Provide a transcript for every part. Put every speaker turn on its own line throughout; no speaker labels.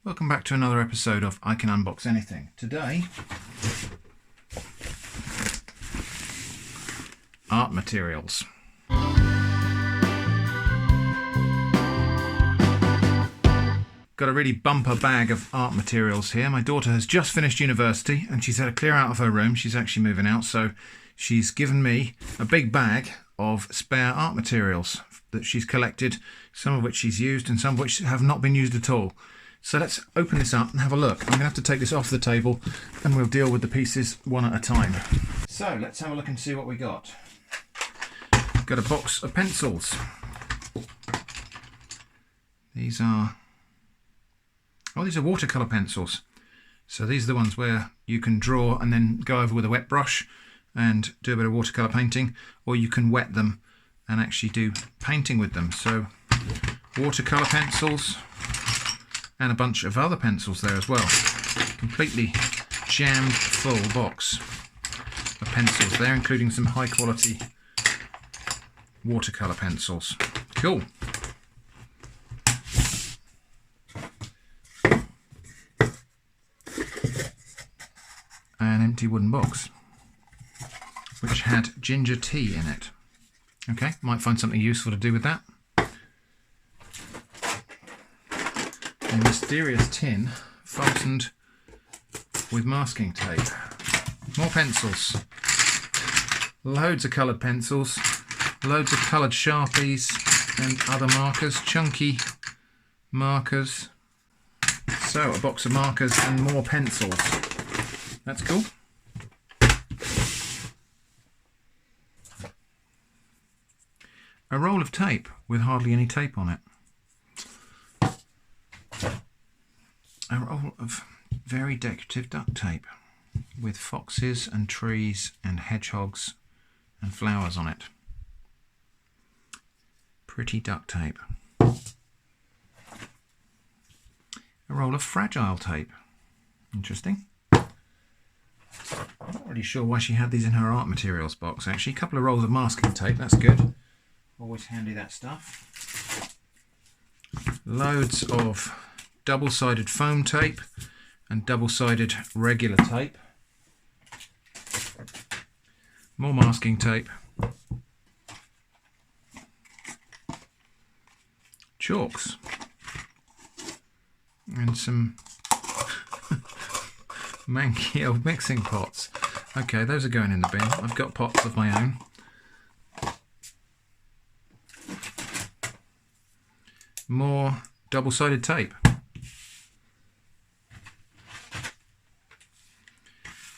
Welcome back to another episode of I Can Unbox Anything. Today, art materials. Got a really bumper bag of art materials here. My daughter has just finished university and she's had to clear out of her room. She's actually moving out, so she's given me a big bag of spare art materials that she's collected, some of which she's used and some of which have not been used at all. So let's open this up and have a look. I'm going to have to take this off the table and we'll deal with the pieces one at a time. So let's have a look and see what we got. Got a box of pencils. These are watercolor pencils. So these are the ones where you can draw and then go over with a wet brush and do a bit of watercolor painting, or you can wet them and actually do painting with them. So watercolor pencils, and a bunch of other pencils there as well. Completely jammed full box of pencils there, including some high quality watercolor pencils. Cool. An empty wooden box which had ginger tea in it. Okay, might find something useful to do with that. A mysterious tin fastened with masking tape. More pencils. Loads of coloured pencils. Loads of coloured Sharpies and other markers. Chunky markers. So, a box of markers and more pencils. That's cool. A roll of tape with hardly any tape on it. A roll of very decorative duct tape with foxes and trees and hedgehogs and flowers on it. Pretty duct tape. A roll of fragile tape. Interesting. I'm not really sure why she had these in her art materials box actually. A couple of rolls of masking tape, that's good. Always handy, that stuff. Loads of double-sided foam tape and double-sided regular tape. More masking tape. Chalks. And some manky old mixing pots. Okay, those are going in the bin. I've got pots of my own. More double-sided tape.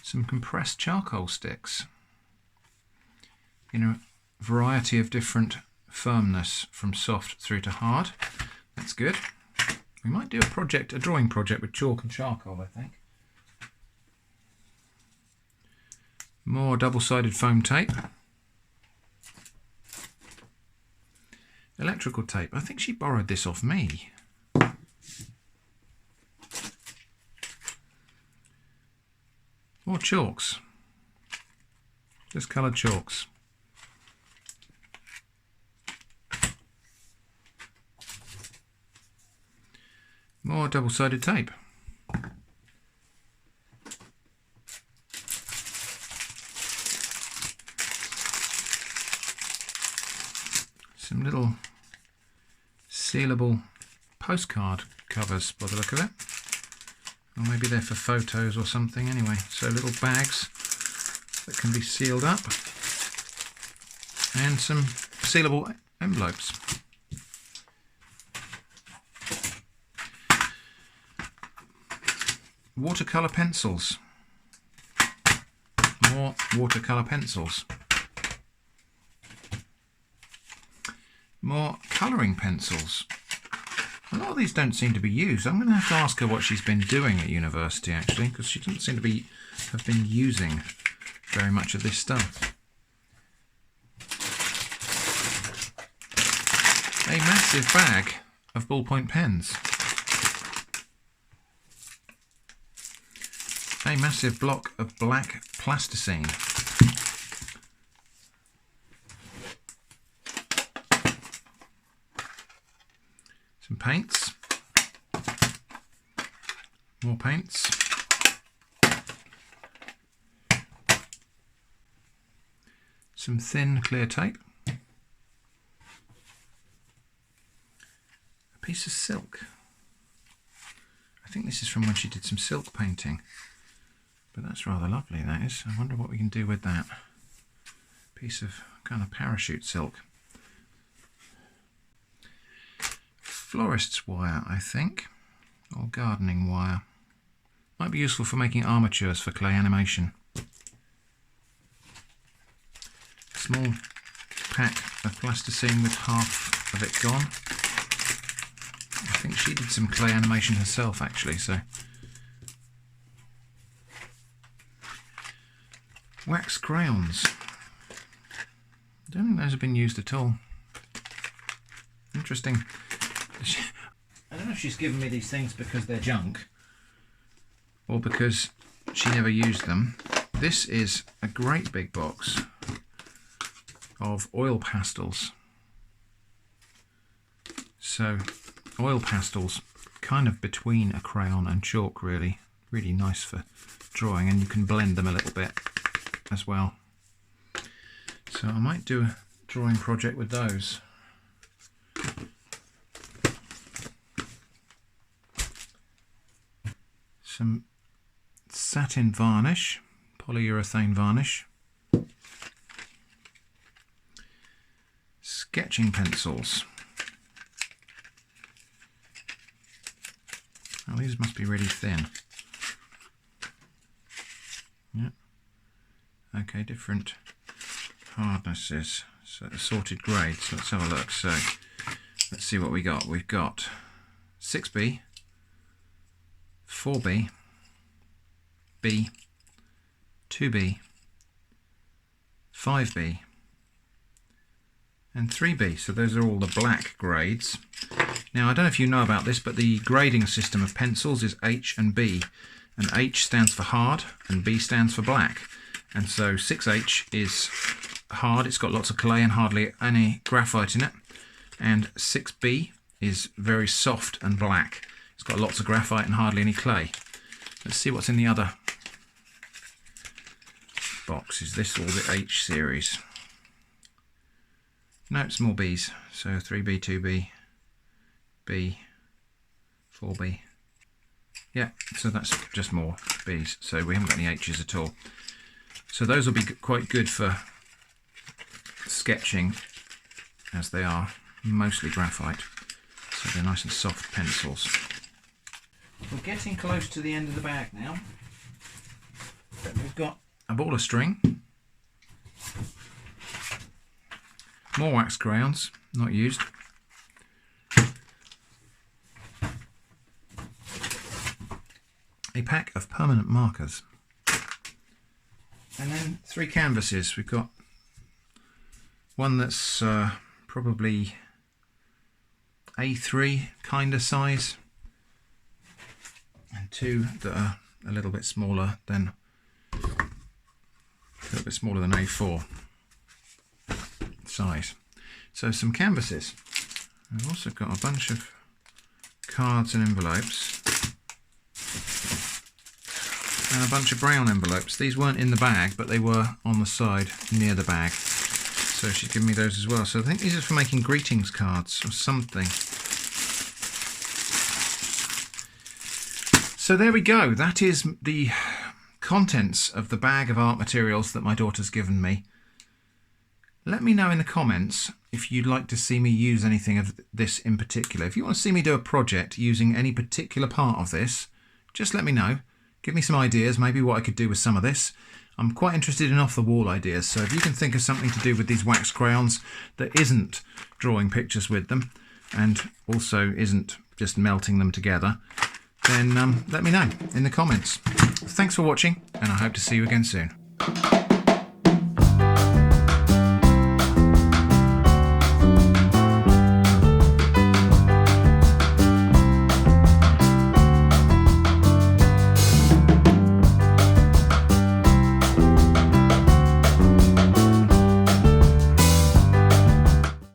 Some compressed charcoal sticks in a variety of different firmness from soft through to hard. That's good. We might do a drawing project with chalk and charcoal, I think. More double-sided foam tape. Electrical tape. I think she borrowed this off me. More chalks. Just coloured chalks. More double-sided tape. Some little sealable postcard covers by the look of it. Or maybe they're for photos or something anyway. So little bags that can be sealed up. And some sealable envelopes. Watercolor pencils. More watercolor pencils. More colouring pencils. A lot of these don't seem to be used. I'm going to have to ask her what she's been doing at university actually, because she doesn't seem to have been using very much of this stuff. A massive bag of ballpoint pens. A massive block of black plasticine. Some paints. More paints. Some thin clear tape. A piece of silk. I think this is from when she did some silk painting. But that's rather lovely, that is. I wonder what we can do with that. Piece of kind of parachute silk. Florist's wire, I think. Or gardening wire. Might be useful for making armatures for clay animation. Small pack of plasticine with half of it gone. I think she did some clay animation herself actually, so. Wax crayons. Don't think those have been used at all. Interesting. I don't know if she's given me these things because they're junk or because she never used them. This is a great big box of oil pastels. So oil pastels kind of between a crayon and chalk, really nice for drawing, and you can blend them a little bit as well. So I might do a drawing project with those. Some satin varnish, polyurethane varnish. Sketching pencils. Oh, these must be really thin. Yeah. Okay, different hardnesses. So assorted grades. Let's have a look. So let's see what we got. We've got 6B, 4B, B, 2B, 5B, and 3B. So those are all the black grades. Now I don't know if you know about this, but the grading system of pencils is H and B, and H stands for hard and B stands for black. And so 6H is hard, it's got lots of clay and hardly any graphite in it, and 6B is very soft and black, it's got lots of graphite and hardly any clay. Let's see what's in the other box. Is this all the H series? No, it's more B's. So 3B, 2B, B, 4B. Yeah, so that's just more B's. So we haven't got any H's at all. So those will be quite good for sketching, as they are mostly graphite. So they're nice and soft pencils. We're getting close to the end of the bag now. We've got a ball of string. More wax crayons, not used. A pack of permanent markers. And then 3 canvases. We've got one that's probably A3 kind of size, and 2 that are a little bit smaller than A4 size. So some canvases. I've also got a bunch of cards and envelopes, and a bunch of brown envelopes. These weren't in the bag, but they were on the side near the bag. So she's given me those as well. So I think these are for making greetings cards or something. So there we go. That is the contents of the bag of art materials that my daughter's given me. Let me know in the comments if you'd like to see me use anything of this in particular. If you want to see me do a project using any particular part of this, just let me know. Give me some ideas, maybe what I could do with some of this. I'm quite interested in off-the-wall ideas, so if you can think of something to do with these wax crayons that isn't drawing pictures with them, and also isn't just melting them together, then let me know in the comments. Thanks for watching, and I hope to see you again soon.